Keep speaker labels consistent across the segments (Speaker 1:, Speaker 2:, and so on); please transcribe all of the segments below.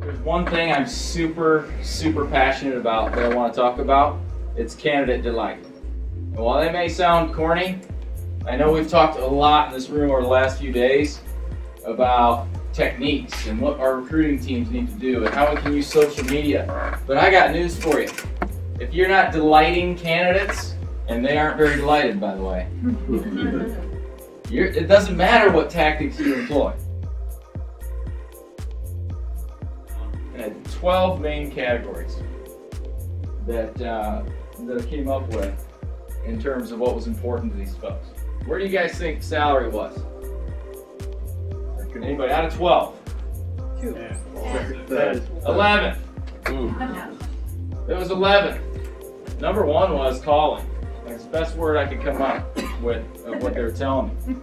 Speaker 1: There's one thing I'm super passionate about that I want to talk about. It's candidate delight. And while that may sound corny, I know we've talked a lot in this room over the last few days about techniques and what our recruiting teams need to do and how we can use social media. But I got news for you. If you're not delighting candidates, and they aren't very delighted, by the way, it doesn't matter what tactics you employ. I had 12 main categories that I came up with in terms of what was important to these folks. Where do you guys think salary was? Anybody out of 12?
Speaker 2: 2.
Speaker 1: 11. It was 11. Number 1 was calling. That's the best word I could come up with of what they were telling me.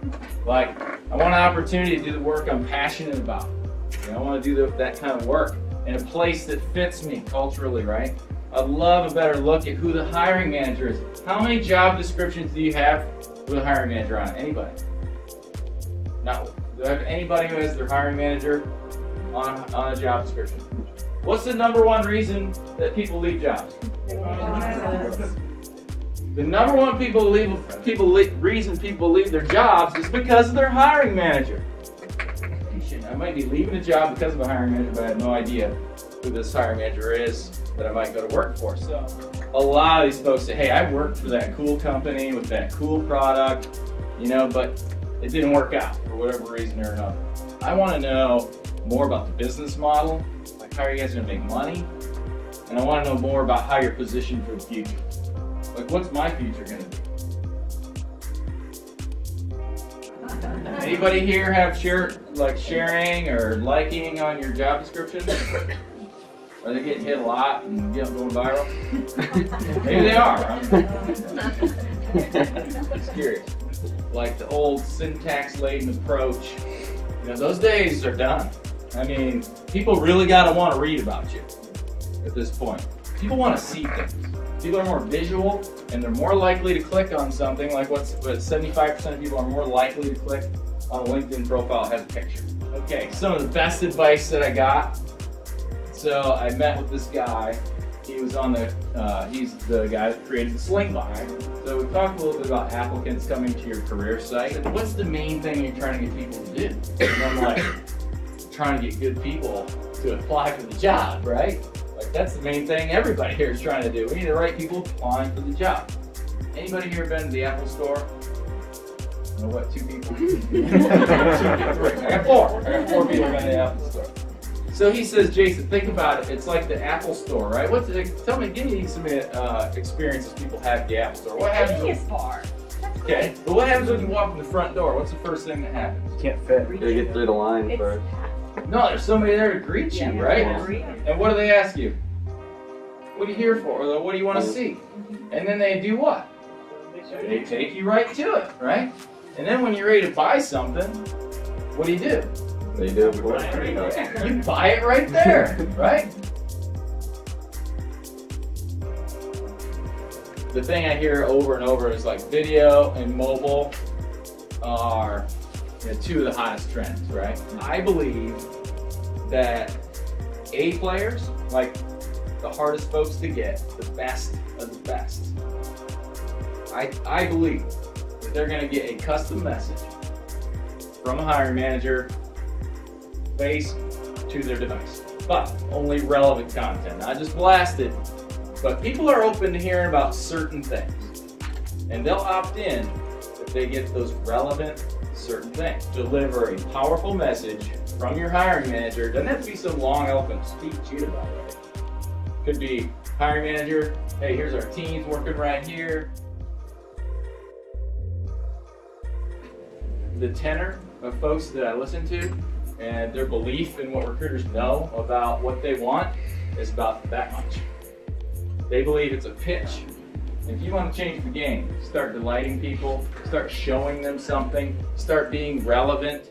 Speaker 1: Like, I want an opportunity to do the work I'm passionate about. I want to do that kind of work in a place that fits me culturally, right? I'd love a better look at who the hiring manager is. How many job descriptions do you have with a hiring manager on it? Anybody? No. Do I have anybody who has their hiring manager on a job description? What's the number 1 reason that people leave jobs? The number 1 reason people leave their jobs is because of their hiring manager. I might be leaving a job because of a hiring manager, but I have no idea who this hiring manager is that I might go to work for. So a lot of these folks say, hey, I worked for that cool company with that cool product, but it didn't work out for whatever reason or another. I want to know more about the business model, like how are you guys going to make money, and I want to know more about how you're positioned for the future. Like, what's my future going to be? Anybody here have sharing or liking on your job description? Are they getting hit a lot and going viral? Maybe they are. I'm just curious. Like the old syntax-laden approach, those days are done. I mean, people really got to want to read about you at this point. People want to see things. People are more visual, and they're more likely to click on something like what 75% of people are more likely to click on a LinkedIn profile that has a picture. Okay, some of the best advice that I got. So I met with this guy. He was on he's the guy that created the Sling Box. So we talked a little bit about applicants coming to your career site. And what's the main thing you're trying to get people to do? And I'm like, trying to get good people to apply for the job, right? Like, that's the main thing everybody here is trying to do. We need the right people applying for the job. Anybody here been to the Apple store? You know what, 2 people? 2 people, 3. I got 4 people been to the Apple store. So he says, Jason, think about it. It's like the Apple store, right? Give me some experiences people have at the Apple store. What happens? Okay, but what happens when you walk in the front door? What's the first thing that happens?
Speaker 2: You can't fit.
Speaker 3: You gotta get through the line first.
Speaker 1: No, there's somebody there to greet you, right? And what do they ask you? What are you here for? Or what do you want to see? And then they do what? They take you right to it, right? And then when you're ready to buy something, what do?
Speaker 3: They do.
Speaker 1: You buy it right there, right? The thing I hear over and over is like video and mobile are 2 of the hottest trends, right? I believe that A players, like the hardest folks to get, the best of the best, I believe that they're going to get a custom message from a hiring manager face to their device, but only relevant content, not just blasted. But people are open to hearing about certain things, and they'll opt in if they get those relevant certain things. Deliver a powerful message from your hiring manager. Doesn't have to be some long eloquent speech either, by the way. Could be hiring manager, hey, here's our teams working right here. The tenor of folks that I listen to and their belief in what recruiters know about what they want is about that much. They believe it's a pitch. If you want to change the game, start delighting people, start showing them something, start being relevant,